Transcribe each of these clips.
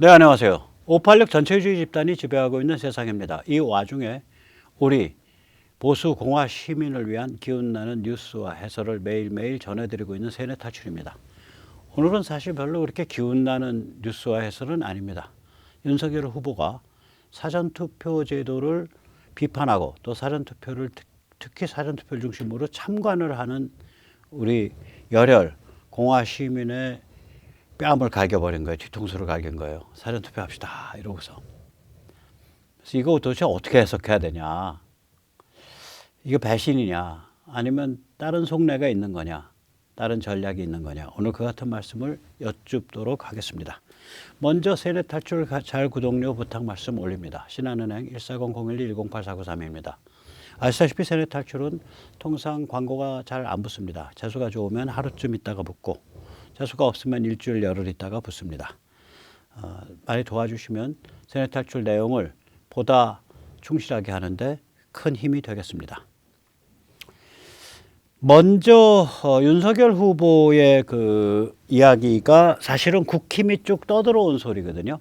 네, 안녕하세요. 586 전체주의 집단이 지배하고 있는 세상입니다. 이 와중에 우리 보수 공화 시민을 위한 기운나는 뉴스와 해설을 매일매일 전해드리고 있는 세뇌탈출입니다. 오늘은 사실 별로 그렇게 기운나는 뉴스와 해설은 아닙니다. 윤석열 후보가 사전투표 제도를 비판하고 또 사전투표를 특히 사전투표를 중심으로 참관을 하는 우리 열혈 공화 시민의 뺨을 갈겨버린 거예요. 뒤통수를 갈긴 거예요. 사전투표 합시다 이러고서. 그래서 이거 도대체 어떻게 해석해야 되냐. 이게 배신이냐 아니면 다른 속내가 있는 거냐, 다른 전략이 있는 거냐. 오늘 그 같은 말씀을 여쭙도록 하겠습니다. 먼저 세뇌탈출 잘 구독료 부탁 말씀 올립니다. 신한은행 14001108493입니다. 아시다시피 세뇌탈출은 통상 광고가 잘 안 붙습니다. 재수가 좋으면 하루쯤 있다가 붙고 재수가 없으면 일주일 열흘 있다가 붙습니다. 많이 도와주시면 세뇌탈출 내용을 보다 충실하게 하는데 큰 힘이 되겠습니다. 먼저 윤석열 후보의 그 이야기가 사실은 국힘이 쭉 떠들어온 소리거든요.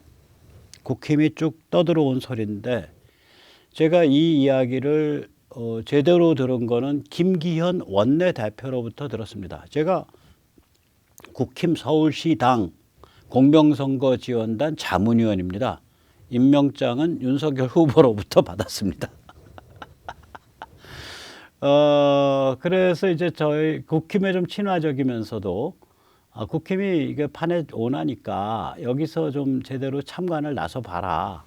국힘이 쭉 떠들어온 소리인데 제가 이 이야기를 제대로 들은 거는 김기현 원내대표로부터 들었습니다. 제가 국힘 서울시당 공명선거지원단 자문위원입니다. 임명장은 윤석열 후보로부터 받았습니다. 그래서 이제 저희 국힘에 좀 친화적이면서도 국힘이 이게 판에 오나니까 여기서 좀 제대로 참관을 나서 봐라.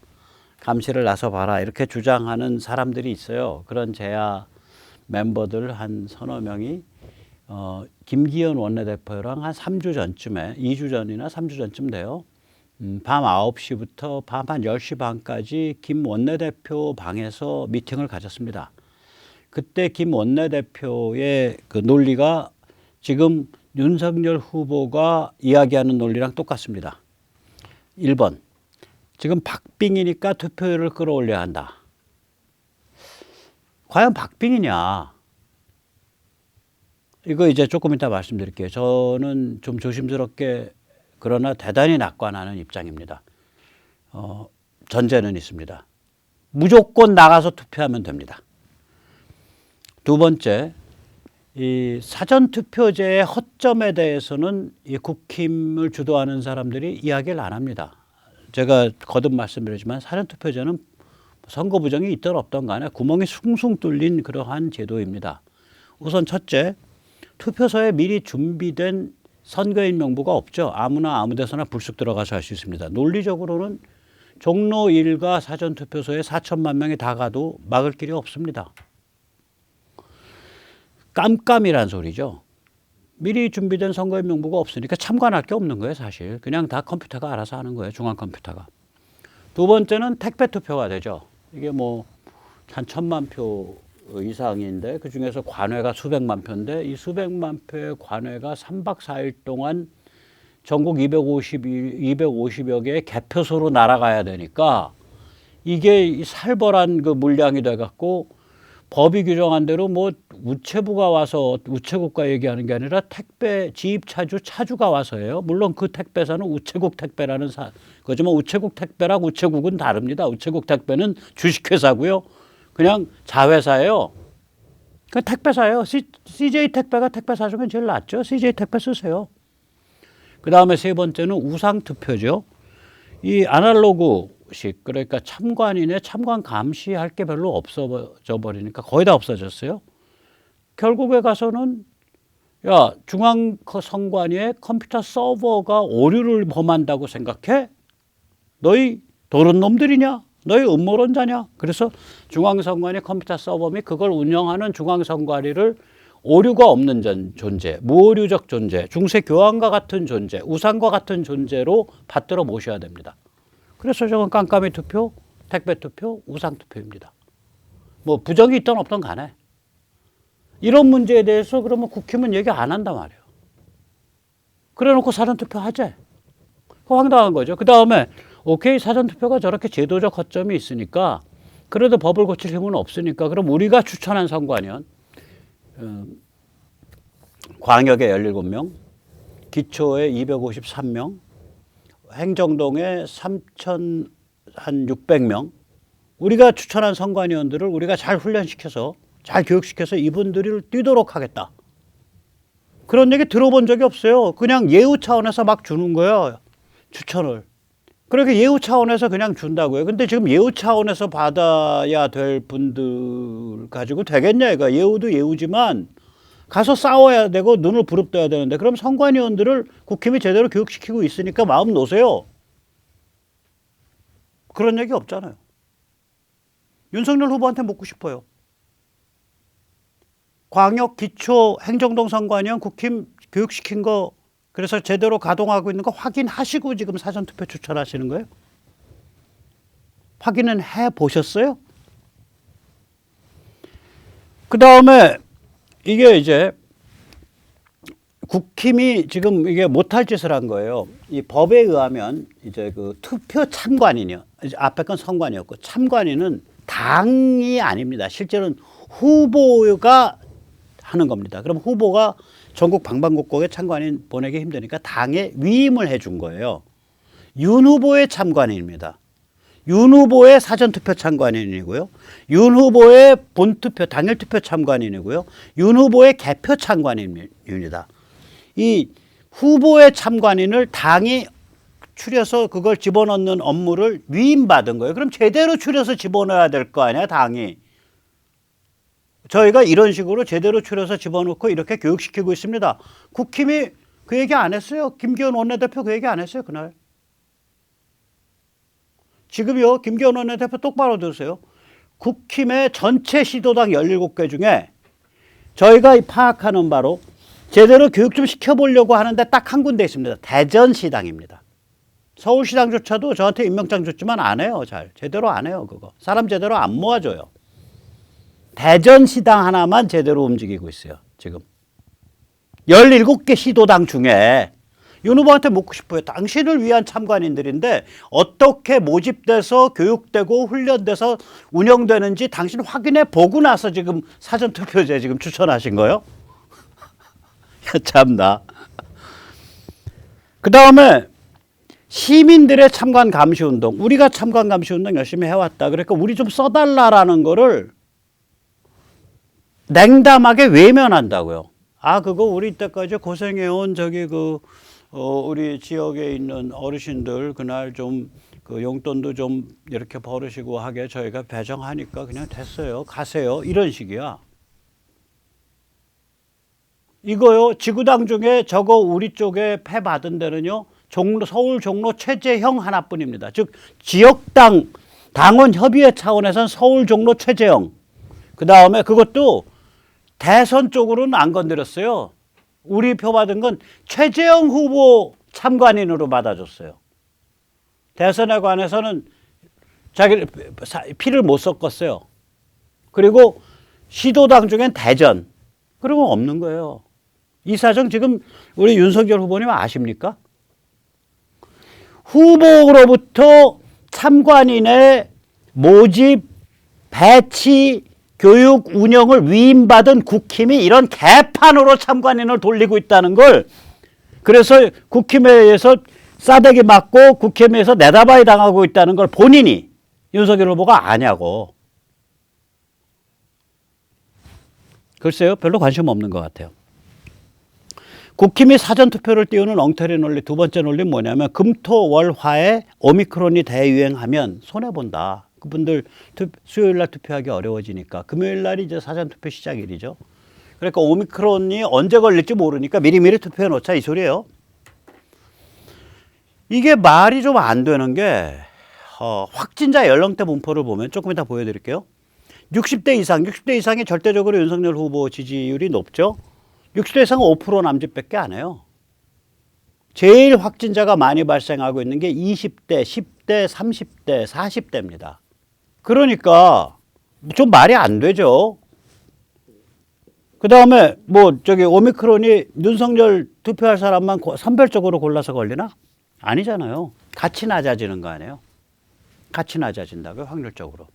감시를 나서 봐라. 이렇게 주장하는 사람들이 있어요. 그런 제야 멤버들 한 서너 명이 김기현 원내대표랑 한 3주 전쯤에 2주 전이나 3주 전쯤 돼요. 밤 9시부터 밤 한 10시 반까지 김 원내대표 방에서 미팅을 가졌습니다. 그때 김 원내대표의 그 논리가 지금 윤석열 후보가 이야기하는 논리랑 똑같습니다. 1번, 지금 박빙이니까 투표율을 끌어올려야 한다. 과연 박빙이냐? 이거 이제 조금 이따 말씀드릴게요. 저는 좀 조심스럽게 그러나 대단히 낙관하는 입장입니다. 전제는 있습니다. 무조건 나가서 투표하면 됩니다. 두 번째, 이 사전투표제의 허점에 대해서는 이 국힘을 주도하는 사람들이 이야기를 안 합니다. 제가 거듭 말씀드리지만 사전투표제는 선거 부정이 있든 없든 간에 구멍이 숭숭 뚫린 그러한 제도입니다. 우선 첫째, 투표소에 미리 준비된 선거인 명부가 없죠. 아무나 아무 데서나 불쑥 들어가서 할 수 있습니다. 논리적으로는 종로 1가 사전투표소에 4천만 명이 다 가도 막을 길이 없습니다. 깜깜이란 소리죠. 미리 준비된 선거인 명부가 없으니까 참관할 게 없는 거예요, 사실. 그냥 다 컴퓨터가 알아서 하는 거예요, 중앙 컴퓨터가. 두 번째는 택배 투표가 되죠. 이게 뭐 한 1,000만 표 이상인데 그중에서 관외가 수백만 표인데 이 수백만 표의 관외가 3박 4일 동안 전국 250여 개의 개표소로 날아가야 되니까 이게 살벌한 그 물량이 돼갖고 법이 규정한 대로 뭐 우체부가 와서 우체국과 얘기하는 게 아니라 택배 차주가 와서 해요. 물론 그 택배사는 우체국 택배라는 거지만 우체국 택배랑 우체국은 다릅니다. 우체국 택배는 주식회사고요. 그냥 자회사예요. 그 택배사예요. CJ 택배가 택배사 중에 제일 낫죠. CJ 택배 쓰세요. 그 다음에 세 번째는 우상투표죠. 이 아날로그식, 그러니까 참관인의 참관 감시할 게 별로 없어져 버리니까 거의 다 없어졌어요. 결국에 가서는 야, 중앙선관위의 컴퓨터 서버가 오류를 범한다고 생각해? 너희 도른 놈들이냐? 너희 음모론자냐? 그래서 중앙선관위 컴퓨터 서버 및 그걸 운영하는 중앙선관위를 오류가 없는 존재, 무오류적 존재, 중세 교황과 같은 존재, 우상과 같은 존재로 받들어 모셔야 됩니다. 그래서 저건 깜깜이 투표, 택배 투표, 우상 투표입니다. 뭐 부정이 있든 없든 간에. 이런 문제에 대해서 그러면 국힘은 얘기 안 한단 말이에요. 그래 놓고 사전투표 하재. 황당한 거죠. 그 다음에 오케이, 사전투표가 저렇게 제도적 허점이 있으니까 그래도 법을 고칠 힘은 없으니까 그럼 우리가 추천한 선관위원 광역에 17명, 기초에 253명, 행정동에 3,600명 우리가 추천한 선관위원들을 우리가 잘 훈련시켜서 잘 교육시켜서 이분들을 뛰도록 하겠다. 그런 얘기 들어본 적이 없어요. 그냥 예우 차원에서 막 주는 거예요. 추천을. 그렇게 예우 차원에서 그냥 준다고요. 근데 지금 예우 차원에서 받아야 될 분들 가지고 되겠냐 이거. 예우도 예우지만 가서 싸워야 되고 눈을 부릅떠야 되는데 그럼 선관위원들을 국힘이 제대로 교육시키고 있으니까 마음 놓으세요. 그런 얘기 없잖아요. 윤석열 후보한테 묻고 싶어요. 광역 기초 행정동 선관위원 국힘 교육시킨 거 그래서 제대로 가동하고 있는 거 확인하시고 지금 사전투표 추천하시는 거예요? 확인은 해보셨어요? 그 다음에 이게 이제 국힘이 지금 이게 못할 짓을 한 거예요. 이 법에 의하면 이제 그 투표 참관인이요. 앞에 건 선관위였고 참관인은 당이 아닙니다. 실제로는 후보가 하는 겁니다. 그럼 후보가 전국 방방곡곡에 참관인 보내기 힘드니까 당에 위임을 해준 거예요. 윤 후보의 참관인입니다. 윤 후보의 사전투표 참관인이고요. 윤 후보의 본투표 당일투표 참관인이고요. 윤 후보의 개표 참관인입니다. 이 후보의 참관인을 당이 추려서 그걸 집어넣는 업무를 위임받은 거예요. 그럼 제대로 추려서 집어넣어야 될 거 아니야, 당이. 저희가 이런 식으로 제대로 추려서 집어넣고 이렇게 교육시키고 있습니다. 국힘이 그 얘기 안 했어요. 김기현 원내대표 그 얘기 안 했어요, 그날. 지금요, 김기현 원내대표 똑바로 들으세요. 국힘의 전체 시도당 17개 중에 저희가 파악하는 바로 제대로 교육 좀 시켜보려고 하는데 딱 한 군데 있습니다. 대전시당입니다. 서울시당조차도 저한테 임명장 줬지만 안 해요, 잘. 제대로 안 해요, 그거. 사람 제대로 안 모아줘요. 대전시당 하나만 제대로 움직이고 있어요, 지금. 17개 시도당 중에 윤 후보한테 묻고 싶어요. 당신을 위한 참관인들인데 어떻게 모집돼서 교육되고 훈련돼서 운영되는지 당신 확인해 보고 나서 지금 사전투표제 지금 추천하신 거예요? 야, 참나. 그 다음에 시민들의 참관 감시 운동. 우리가 참관 감시 운동 열심히 해왔다. 그러니까 우리 좀 써달라라는 거를 냉담하게 외면한다고요. 아, 그거 우리 이때까지 고생해온 저기 우리 지역에 있는 어르신들 그날 좀 그 용돈도 좀 이렇게 벌으시고 하게 저희가 배정하니까 그냥 됐어요. 가세요. 이런 식이야. 이거요. 지구당 중에 저거 우리 쪽에 패 받은 데는요. 서울 종로 최재형 하나뿐입니다. 즉 지역당 당원 협의회 차원에서는 서울 종로 최재형. 그 다음에 그것도 대선 쪽으로는 안 건드렸어요. 우리 표 받은 건 최재형 후보 참관인으로 받아줬어요. 대선에 관해서는 자기 피를 못 섞었어요. 그리고 시도당 중엔 대전. 그런 건 없는 거예요. 이 사정 지금 우리 윤석열 후보님 아십니까? 후보로부터 참관인의 모집, 배치, 교육 운영을 위임받은 국힘이 이런 개판으로 참관인을 돌리고 있다는 걸 그래서 국힘회에서 싸대기 맞고 국힘회에서 내다바이 당하고 있다는 걸 본인이 윤석열 후보가 아냐고. 글쎄요. 별로 관심 없는 것 같아요. 국힘이 사전투표를 띄우는 엉터리 논리 두 번째 논리는 뭐냐면 금토월화에 오미크론이 대유행하면 손해본다. 그분들 수요일 날 투표하기 어려워지니까 금요일 날이 이제 사전투표 시작일이죠. 그러니까 오미크론이 언제 걸릴지 모르니까 미리미리 투표해 놓자 이 소리예요. 이게 말이 좀 안 되는 게 확진자 연령대 분포를 보면 조금 이따 보여드릴게요. 60대 이상이 절대적으로 윤석열 후보 지지율이 높죠. 60대 이상은 5% 남짓밖에 안 해요. 제일 확진자가 많이 발생하고 있는 게 20대, 10대, 30대, 40대입니다. 그러니까 좀 말이 안 되죠. 그 다음에 오미크론이 윤석열 투표할 사람만 선별적으로 골라서 걸리나? 아니잖아요. 같이 낮아지는 거 아니에요. 같이 낮아진다고요, 확률적으로.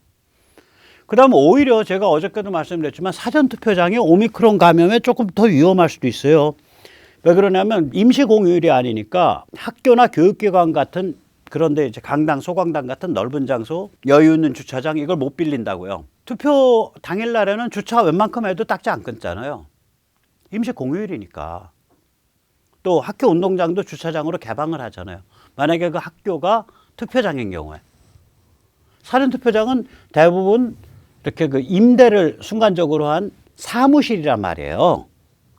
그 다음 오히려 제가 어저께도 말씀드렸지만 사전투표장이 오미크론 감염에 조금 더 위험할 수도 있어요. 왜 그러냐면 임시 공휴일이 아니니까 학교나 교육기관 같은 그런데 이제 강당, 소강당 같은 넓은 장소, 여유 있는 주차장 이걸 못 빌린다고요. 투표 당일날에는 주차 웬만큼 해도 딱지 안 끊잖아요. 임시 공휴일이니까. 또 학교 운동장도 주차장으로 개방을 하잖아요. 만약에 그 학교가 투표장인 경우에. 사전투표장은 대부분 이렇게 그 임대를 순간적으로 한 사무실이란 말이에요.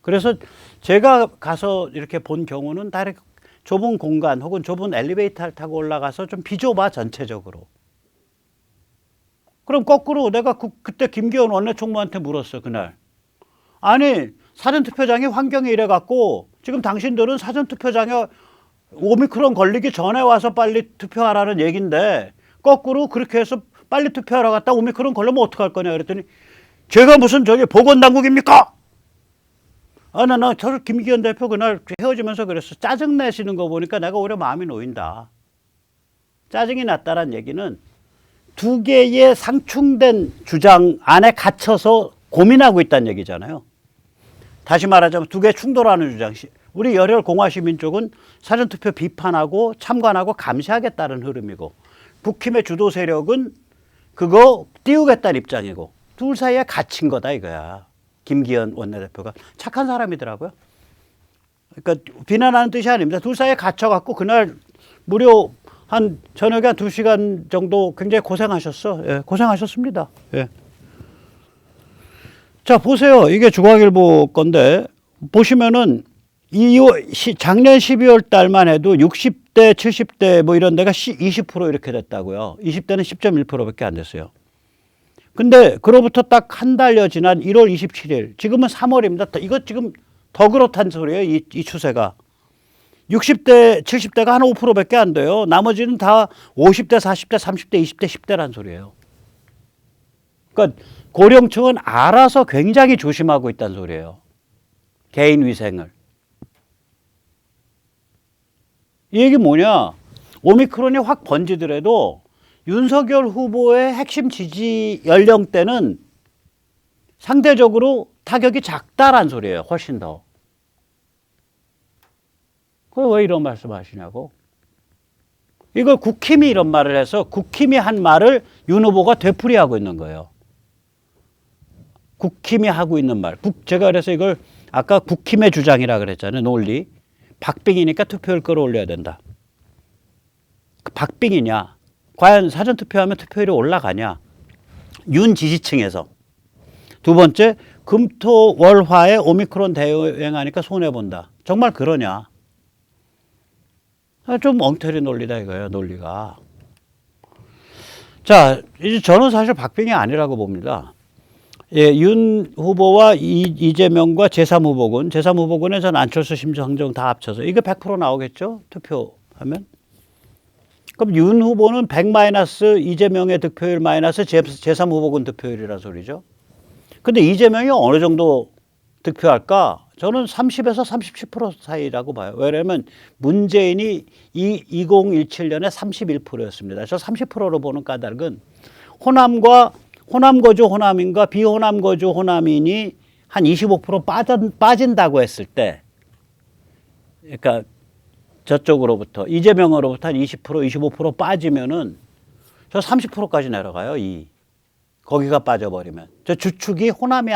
그래서 제가 가서 이렇게 본 경우는 다 이렇게 좁은 공간 혹은 좁은 엘리베이터를 타고 올라가서 좀 비좁아 전체적으로. 그럼 거꾸로 내가 그때 김기현 원내총무한테 물었어 그날. 아니 사전투표장이 환경이 이래갖고 지금 당신들은 사전투표장에 오미크론 걸리기 전에 와서 빨리 투표하라는 얘긴데 거꾸로 그렇게 해서 빨리 투표하러 갔다 오미크론 걸리면 어떡할 거냐 그랬더니 제가 무슨 저기 보건당국입니까? 나 저를 김기현 대표 그날 헤어지면서 그랬어. 짜증내시는 거 보니까 내가 오히려 마음이 놓인다. 짜증이 났다는 얘기는 두 개의 상충된 주장 안에 갇혀서 고민하고 있다는 얘기잖아요. 다시 말하자면 두 개 충돌하는 주장. 우리 열혈 공화시민 쪽은 사전투표 비판하고 참관하고 감시하겠다는 흐름이고 국힘의 주도 세력은 그거 띄우겠다는 입장이고 둘 사이에 갇힌 거다 이거야. 김기현 원내대표가 착한 사람이더라고요. 그러니까 비난하는 뜻이 아닙니다. 둘 사이에 갇혀갖고 그날 무려 한 저녁에 한 2시간 정도 굉장히 고생하셨어. 예, 고생하셨습니다. 예. 자, 보세요. 이게 중앙일보 건데 보시면은 작년 12월 달만 해도 60대, 70대 뭐 이런 데가 20% 이렇게 됐다고요. 20대는 10.1%밖에 안 됐어요. 근데 그로부터 딱 한 달여 지난 1월 27일, 지금은 3월입니다. 이거 지금 더 그렇다는 소리예요. 이 추세가. 60대, 70대가 한 5%밖에 안 돼요. 나머지는 다 50대, 40대, 30대, 20대, 10대란 소리예요. 그러니까 고령층은 알아서 굉장히 조심하고 있다는 소리예요. 개인 위생을. 이 얘기 뭐냐? 오미크론이 확 번지더라도 윤석열 후보의 핵심 지지 연령대는 상대적으로 타격이 작다란 소리예요. 훨씬 더. 그걸 왜 이런 말씀 하시냐고. 이걸 국힘이 이런 말을 해서 국힘이 한 말을 윤 후보가 되풀이하고 있는 거예요. 국힘이 하고 있는 말. 제가 그래서 이걸 아까 국힘의 주장이라 그랬잖아요. 논리. 박빙이니까 투표율 끌어올려야 된다. 박빙이냐. 과연 사전투표하면 투표율이 올라가냐. 윤 지지층에서. 두 번째, 금토월화에 오미크론 대응하니까 손해본다. 정말 그러냐. 좀 엉터리 논리다 이거예요. 논리가. 자, 이제 저는 사실 박빙이 아니라고 봅니다. 예, 윤 후보와 이재명과 제3후보군에 전 안철수, 심상정 다 합쳐서 이거 100% 나오겠죠? 투표하면. 그럼 윤 후보는 100 마이너스 이재명의 득표율 마이너스 제3후보군 득표율이라 소리죠. 근데 이재명이 어느 정도 득표할까? 저는 30에서 37% 사이라고 봐요. 왜냐하면 문재인이 2017년에 31%였습니다. 저 30%로 보는 까닭은 호남 거주 호남인과 비호남 거주 호남인이 한 25% 빠진다고 했을 때, 그러니까 저쪽으로부터 이재명으로부터 한 20%, 25% 빠지면은 저 30%까지 내려가요. 거기가 빠져버리면 저 주축이 호남이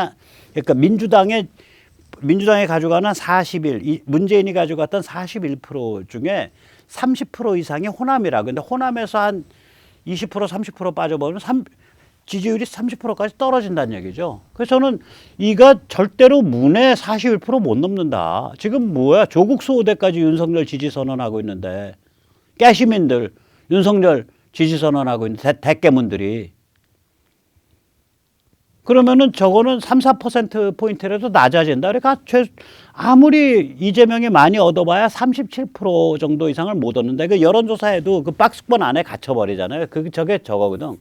그러니까 민주당이 가져가는 41, 문재인이 가져갔던 41% 중에 30% 이상이 호남이라. 근데 호남에서 한 20%, 30% 빠져버리면 지지율이 30%까지 떨어진다는 얘기죠. 그래서 저는 이가 절대로 문에 41%못 넘는다. 지금 뭐야? 조국 수호대까지 윤석열 지지 선언하고 있는데 깨시민들 윤석열 지지 선언하고 있는 대깨문들이. 그러면은 저거는 3, 4%포인트라도 낮아진다. 그러니까 아무리 이재명이 많이 얻어봐야 37% 정도 이상을 못 얻는다. 그 여론조사에도 그 박스권 안에 갇혀버리잖아요. 저게 저거거든.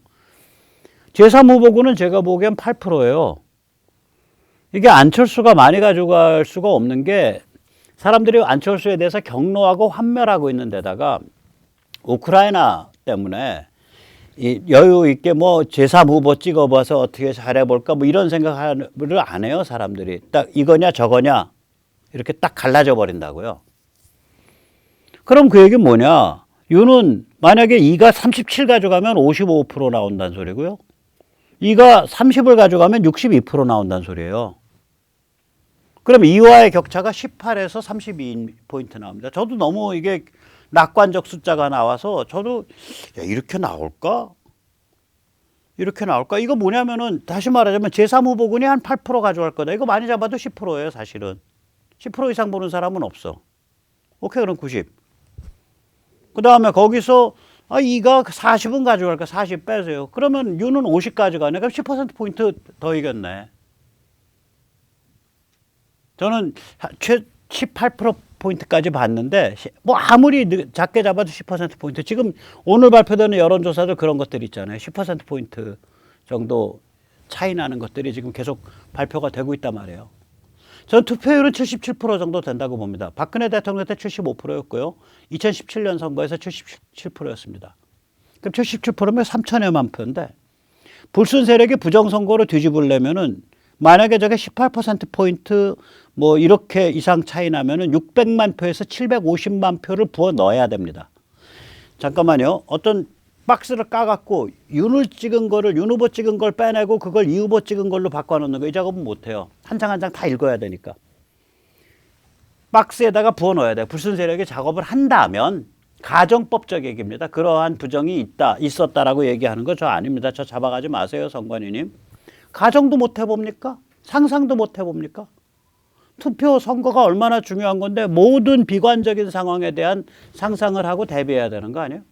제3후보군은 제가 보기엔 8%예요. 이게 안철수가 많이 가져갈 수가 없는 게 사람들이 안철수에 대해서 경로하고 환멸하고 있는 데다가 우크라이나 때문에 여유 있게 뭐 제3후보 찍어봐서 어떻게 잘해볼까 뭐 이런 생각을 안 해요. 사람들이. 딱 이거냐 저거냐 이렇게 딱 갈라져 버린다고요. 그럼 그 얘기는 뭐냐? U는 만약에 2가 37 가져가면 55% 나온다는 소리고요. 2가 30을 가져가면 62% 나온다는 소리예요. 그럼 2와의 격차가 18에서 32포인트 나옵니다. 저도 너무 이게 낙관적 숫자가 나와서 저도 야, 이렇게 나올까? 이렇게 나올까? 이거 뭐냐면은 다시 말하자면 제3후보군이 한 8% 가져갈 거다. 이거 많이 잡아도 10%예요, 사실은. 10% 이상 보는 사람은 없어. 오케이, 그럼 90. 그 다음에 거기서 2가 40은 가져갈까? 40 빼세요. 그러면 U는 50 가져가네. 그럼 10%포인트 더 이겼네. 저는 18%포인트까지 봤는데, 뭐 아무리 작게 잡아도 10%포인트. 지금 오늘 발표되는 여론조사도 그런 것들 있잖아요. 10%포인트 정도 차이 나는 것들이 지금 계속 발표가 되고 있단 말이에요. 전 투표율은 77% 정도 된다고 봅니다. 박근혜 대통령 때 75%였고요. 2017년 선거에서 77%였습니다. 그럼 77%면 3천여만 표인데, 불순 세력이 부정선거로 뒤집으려면은 만약에 저게 18%포인트 뭐 이렇게 이상 차이 나면은 600만 표에서 750만 표를 부어 넣어야 됩니다. 잠깐만요. 어떤 박스를 까갖고 윤 후보 찍은 걸 빼내고 그걸 이 후보 찍은 걸로 바꿔놓는 거, 이 작업은 못해요. 한 장 한 장 다 읽어야 되니까. 박스에다가 부어 넣어야 돼요. 불순 세력이 작업을 한다면, 가정법적 얘기입니다. 그러한 부정이 있었다라고 얘기하는 거 저 아닙니다. 저 잡아가지 마세요, 선관위님. 가정도 못 해봅니까? 상상도 못 해봅니까? 투표 선거가 얼마나 중요한 건데 모든 비관적인 상황에 대한 상상을 하고 대비해야 되는 거 아니에요?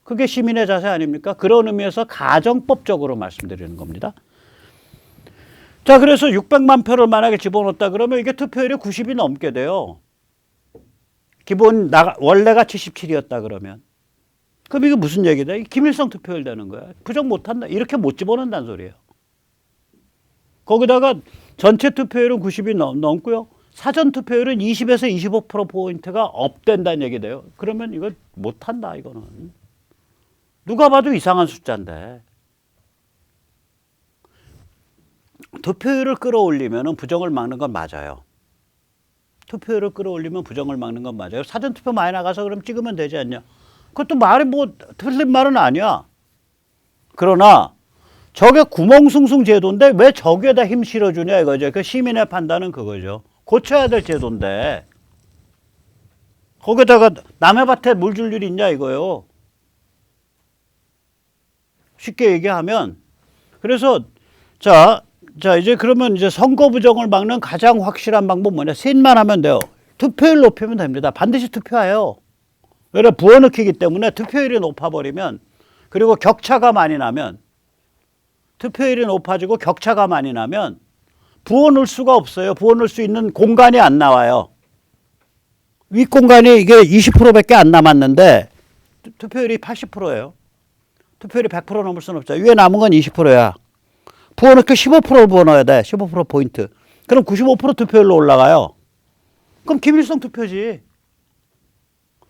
그게 시민의 자세 아닙니까? 그런 의미에서 가정법적으로 말씀드리는 겁니다. 자, 그래서 600만 표를 만약에 집어넣었다 그러면 이게 투표율이 90이 넘게 돼요. 원래가 77이었다 그러면. 그럼 이게 무슨 얘기다? 김일성 투표율 되는 거야. 부정 못한다. 이렇게 못 집어넣는다는 소리예요. 거기다가 전체 투표율은 90이 넘고요. 사전 투표율은 20에서 25%포인트가 업된다는 얘기돼요. 그러면 이거 못한다, 이거는. 누가 봐도 이상한 숫자인데. 투표율을 끌어올리면 부정을 막는 건 맞아요. 투표율을 끌어올리면 부정을 막는 건 맞아요. 사전 투표 많이 나가서 그럼 찍으면 되지 않냐? 그것도 말이 뭐 틀린 말은 아니야. 그러나 저게 구멍숭숭 제도인데 왜 저기에다 힘 실어주냐 이거죠. 그 시민의 판단은 그거죠. 고쳐야 될 제도인데 거기다가 남의 밭에 물 줄 일이 있냐 이거요. 쉽게 얘기하면. 그래서 자 이제 그러면 이제 선거 부정을 막는 가장 확실한 방법 뭐냐? 셋만 하면 돼요. 투표율 높이면 됩니다. 반드시 투표해요. 왜냐, 부어넣기이기 때문에 투표율이 높아버리면, 그리고 격차가 많이 나면, 투표율이 높아지고 격차가 많이 나면 부어넣을 수가 없어요. 부어넣을 수 있는 공간이 안 나와요. 윗공간이 이게 20%밖에 안 남았는데 투표율이 80%예요. 투표율이 100% 넘을 수는 없죠. 위에 남은 건 20%야. 부어넣기 15%를 부어넣어야 돼. 15%포인트. 그럼 95% 투표율로 올라가요. 그럼 김일성 투표지.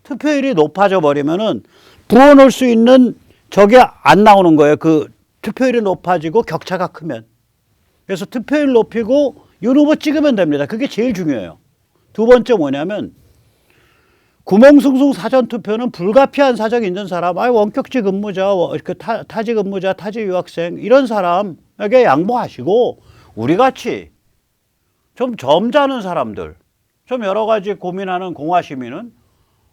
투표율이 높아져 버리면은 부어넣을 수 있는 저게 안 나오는 거예요. 그 투표율이 높아지고 격차가 크면. 그래서 투표율 높이고 윤 후보 찍으면 됩니다. 그게 제일 중요해요. 두 번째 뭐냐면 구멍숭숭 사전투표는 불가피한 사정이 있는 사람, 원격지 근무자, 타지 근무자, 타지 유학생 이런 사람에게 양보하시고 우리같이 좀 점잖은 사람들, 좀 여러 가지 고민하는 공화시민은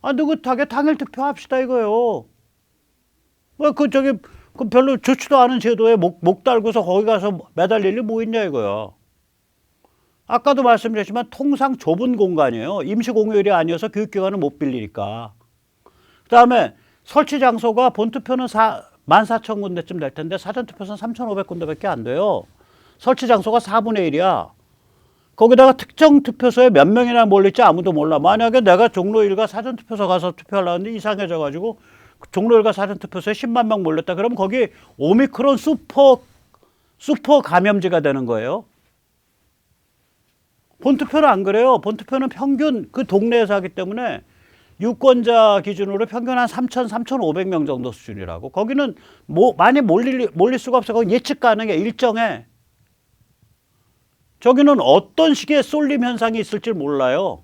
느긋하게 당일 투표합시다 이거요. 그 별로 좋지도 않은 제도에 목 달고서 거기 가서 매달릴 일 뭐 있냐 이거요. 아까도 말씀드렸지만 통상 좁은 공간이에요. 임시 공휴일이 아니어서 교육기관은 못 빌리니까. 그 다음에 설치 장소가 본투표는 14,000군데쯤 될 텐데 사전투표는 3,500군데밖에 안 돼요. 설치 장소가 4분의 1이야. 거기다가 특정 투표소에 몇 명이나 몰릴지 아무도 몰라. 만약에 내가 종로일가 사전투표소 가서 투표하려는데 이상해져가지고 종로일가 사전투표소에 10만 명 몰렸다. 그러면 거기 오미크론 슈퍼 감염지가 되는 거예요. 본투표는 안 그래요. 본투표는 평균 그 동네에서 하기 때문에 유권자 기준으로 평균 한 3,500명 정도 수준이라고. 거기는 많이 몰릴 수가 없어. 거기 예측 가능해. 일정해. 저기는 어떤 식의 쏠림 현상이 있을지 몰라요.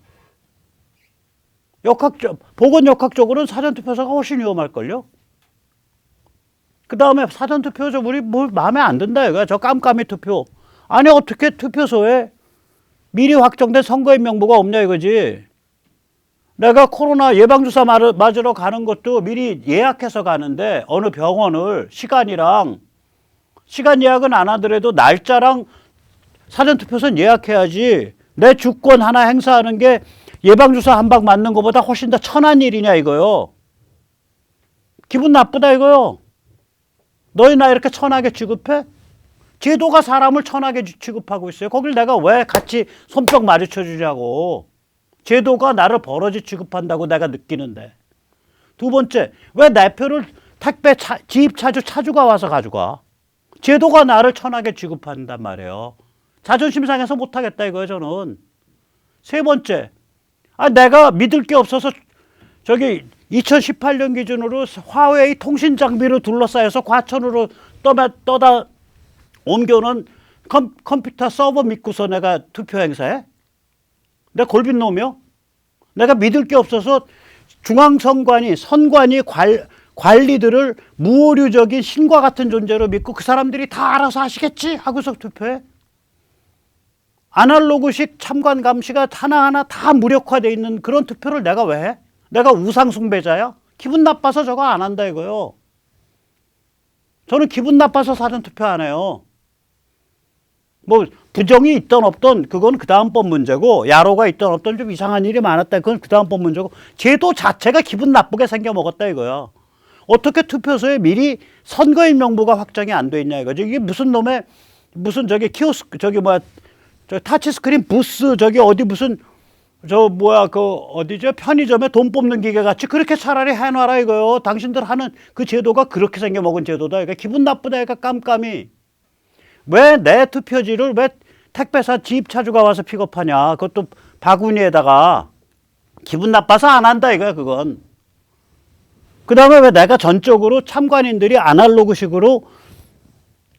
보건역학적으로는 사전투표소가 훨씬 위험할걸요. 그 다음에 사전투표소 우리 뭐 마음에 안 든다 이거야. 저 깜깜이 투표. 아니 어떻게 투표소에 미리 확정된 선거인 명부가 없냐 이거지. 내가 코로나 예방주사 맞으러 가는 것도 미리 예약해서 가는데 어느 병원을 시간 예약은 안 하더라도 날짜랑 사전투표소는 예약해야지. 내 주권 하나 행사하는 게 예방주사 한 방 맞는 것보다 훨씬 더 천한 일이냐 이거요. 기분 나쁘다 이거요. 너희 나 이렇게 천하게 취급해? 제도가 사람을 천하게 취급하고 있어요. 거길 내가 왜 같이 손뼉 마주쳐 주냐고. 제도가 나를 버러지 취급한다고 내가 느끼는데. 두 번째, 왜 내 표를 택배 지입차주가 와서 가져가? 제도가 나를 천하게 취급한단 말이에요. 자존심 상해서 못하겠다 이거예요 저는. 세 번째, 내가 믿을 게 없어서 저기 2018년 기준으로 화웨이 통신 장비로 둘러싸여서 과천으로 떠다 옮겨놓은 컴퓨터 서버 믿고서 내가 투표 행사해? 내가 골빈 놈이요? 내가 믿을 게 없어서 중앙선관위, 선관위 관리들을 무오류적인 신과 같은 존재로 믿고 그 사람들이 다 알아서 하시겠지 하고서 투표해? 아날로그식 참관 감시가 하나하나 다 무력화되어 있는 그런 투표를 내가 왜 해? 내가 우상 숭배자야? 기분 나빠서 저거 안 한다 이거요. 저는 기분 나빠서 사전투표 안 해요. 뭐 부정이 있던 없던 그건 그 다음번 문제고, 야로가 있던 없던 좀 이상한 일이 많았다 그건 그 다음번 문제고, 제도 자체가 기분 나쁘게 생겨 먹었다 이거야. 어떻게 투표소에 미리 선거인 명부가 확정이 안 돼 있냐 이거죠. 이게 무슨 저기 키오스크 저기 저 타치스크린 부스 저기 어디 무슨 어디죠? 편의점에 돈 뽑는 기계 같이 그렇게 차라리 해놔라 이거요. 당신들 하는 그 제도가 그렇게 생겨먹은 제도다. 그러니까 기분 나쁘다. 그러니까 깜깜이. 왜 내 투표지를 왜 택배사 지입차주가 와서 픽업하냐. 그것도 바구니에다가. 기분 나빠서 안 한다 이거야 그건. 그 다음에 왜 내가 전적으로 참관인들이 아날로그식으로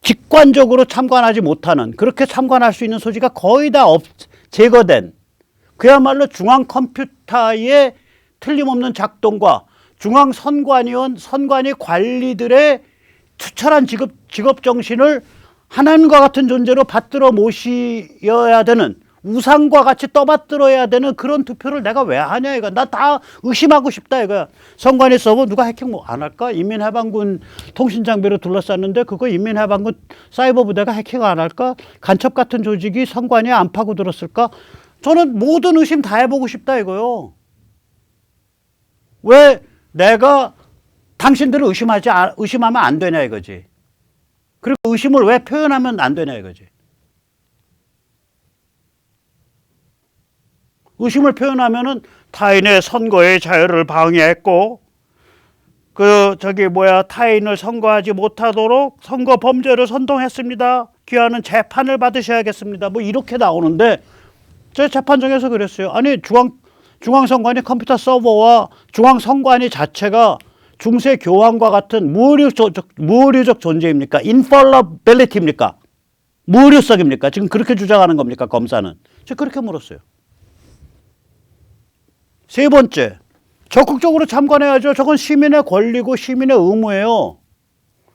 직관적으로 참관하지 못하는, 그렇게 참관할 수 있는 소지가 거의 다 제거된, 그야말로 중앙 컴퓨터의 틀림없는 작동과 중앙 선관위 관리들의 투철한 직업 정신을 하나님과 같은 존재로 받들어 모셔야 되는, 우상과 같이 떠받들어야 되는 그런 투표를 내가 왜 하냐 이거. 나 다 의심하고 싶다 이거야. 선관위 서버 누가 해킹 뭐 안 할까? 인민해방군 통신장비로 둘러쌌는데 그거 인민해방군 사이버 부대가 해킹 안 할까? 간첩 같은 조직이 선관위에 안 파고 들었을까? 저는 모든 의심 다 해보고 싶다 이거요. 왜 내가 당신들을 의심하면 안 되냐 이거지. 그리고 의심을 왜 표현하면 안 되냐 이거지. 의심을 표현하면은 타인의 선거의 자유를 방해했고, 타인을 선거하지 못하도록 선거 범죄를 선동했습니다. 귀하는 재판을 받으셔야겠습니다. 뭐 이렇게 나오는데, 제 재판정에서 그랬어요. 아니, 중앙선관위 컴퓨터 서버와 중앙선관위 자체가 중세 교황과 같은 무오류적 존재입니까? 인펄러빌리티입니까? 무오류성입니까? 지금 그렇게 주장하는 겁니까? 검사는. 제가 그렇게 물었어요. 세 번째, 적극적으로 참관해야죠. 저건 시민의 권리고 시민의 의무예요.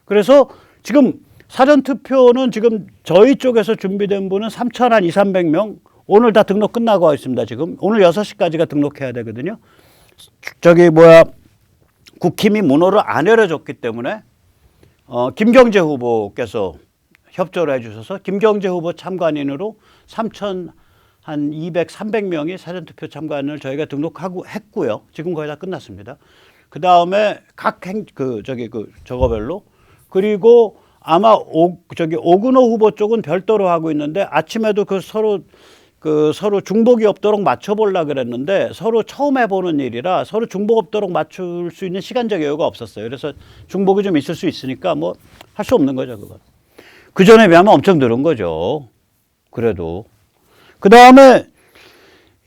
그래서 지금 사전투표는 지금 저희 쪽에서 준비된 분은 3,200명, 오늘 다 등록 끝나고 있습니다. 지금 오늘 6시까지가 등록해야 되거든요. 국힘이 문호를 안 열어줬기 때문에 김경재 후보께서 협조를 해주셔서 김경재 후보 참관인으로 3,200, 300명이 사전투표 참관을 저희가 등록하고 했고요. 지금 거의 다 끝났습니다. 그 다음에 저거별로, 그리고 아마 오근호 후보 쪽은 별도로 하고 있는데, 아침에도 서로 중복이 없도록 맞춰보려고 그랬는데 서로 처음 해보는 일이라 서로 중복 없도록 맞출 수 있는 시간적 여유가 없었어요. 그래서 중복이 좀 있을 수 있으니까 뭐 할 수 없는 거죠, 그건. 그 전에 비하면 엄청 늘은 거죠. 그래도. 그 다음에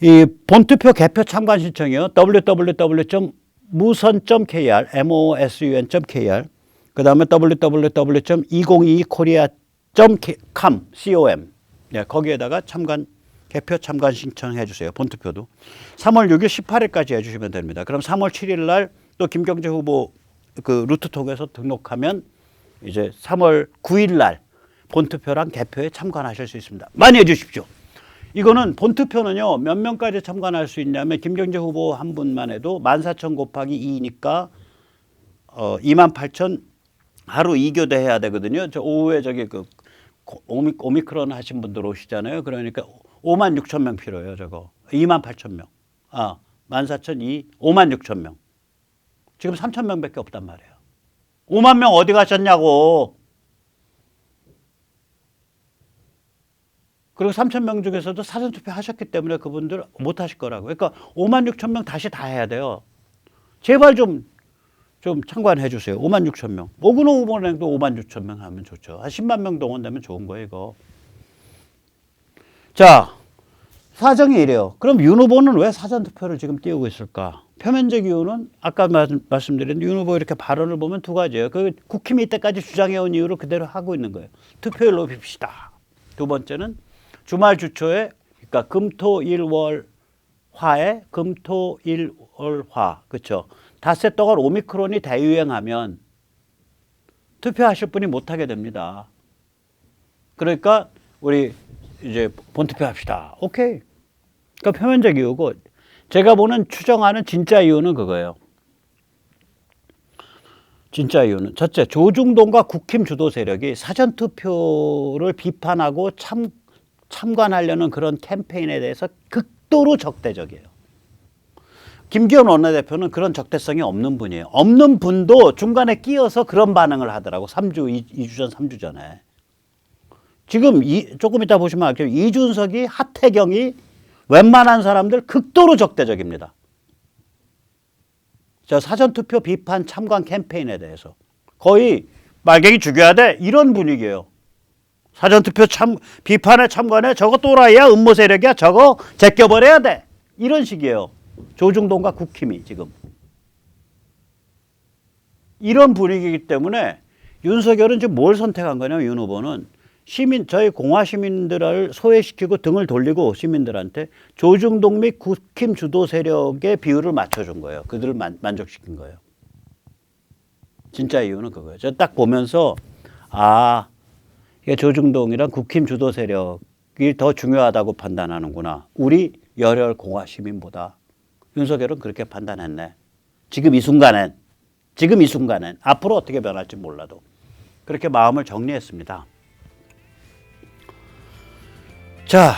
이 본투표 개표 참관 신청이요. www.musun.kr, mosun.kr. 그 다음에 www.2022korea.com, com. 네, 거기에다가 개표 참관 신청해 주세요. 본투표도 3월 6일 18일까지 해주시면 됩니다. 그럼 3월 7일 날 또 김경재 후보 그 루트 통해서 등록하면 이제 3월 9일 날 본투표랑 개표에 참관하실 수 있습니다. 많이 해주십시오. 이거는 본투표는요 몇 명까지 참관할 수 있냐면 김경재 후보 한 분만 해도 14,000 곱하기 2니까 28,000 하루 2교대 해야 되거든요. 저 오후에 저기 그 오미크론 하신 분들 오시잖아요. 그러니까 56,000명 필요해요. 저거 28,000명. 14,002 56,000명. 지금 3,000명밖에 없단 말이에요. 5만 명 어디 가셨냐고. 그리고 3,000명 중에서도 사전투표 하셨기 때문에 그분들 못 하실 거라고. 그러니까 56,000명 다시 다 해야 돼요. 제발 좀 참관해 주세요. 56,000명. 오근호 후보랑도 56,000명 하면 좋죠. 한 10만 명 동원되면 좋은 거예요, 이거. 자, 사정이 이래요. 그럼 윤 후보는 왜 사전투표를 지금 띄우고 있을까? 표면적 이유는 아까 말씀드린 윤 후보 이렇게 발언을 보면 두 가지예요. 그 국힘이 이때까지 주장해온 이유를 그대로 하고 있는 거예요. 투표율 높입시다. 두 번째는 주말 주초에 그러니까 금토일월화에 금토일월화 그렇죠. 닷새 동안 오미크론이 대유행하면 투표하실 분이 못하게 됩니다. 그러니까 우리 이제 본투표합시다. 오케이. 그러니까 표면적 이유고 제가 보는 추정하는 진짜 이유는 그거예요. 진짜 이유는 첫째 조중동과 국힘 주도 세력이 사전투표를 비판하고 참관하려는 그런 캠페인에 대해서 극도로 적대적이에요. 김기현 원내대표는 그런 적대성이 없는 분이에요. 없는 분도 중간에 끼어서 그런 반응을 하더라고. 2주 전, 3주 전에. 지금 조금 이따 보시면 알게요. 이준석이, 하태경이 웬만한 사람들 극도로 적대적입니다. 저 사전투표 비판 참관 캠페인에 대해서. 거의 말갱이 죽여야 돼. 이런 분위기예요. 사전투표 비판에 참관해. 저거 또라이야. 음모 세력이야. 저거 제껴버려야 돼. 이런 식이에요. 조중동과 국힘이 지금. 이런 분위기이기 때문에 윤석열은 지금 뭘 선택한 거냐면 윤 후보는 저희 공화 시민들을 소외시키고 등을 돌리고 시민들한테 조중동 및 국힘 주도 세력의 비율을 맞춰준 거예요. 그들을 만족시킨 거예요. 진짜 이유는 그거예요. 저 딱 보면서 이게 조중동이랑 국힘 주도 세력이 더 중요하다고 판단하는구나. 우리 열혈 공화 시민보다 윤석열은 그렇게 판단했네. 지금 이 순간엔 앞으로 어떻게 변할지 몰라도 그렇게 마음을 정리했습니다. 자,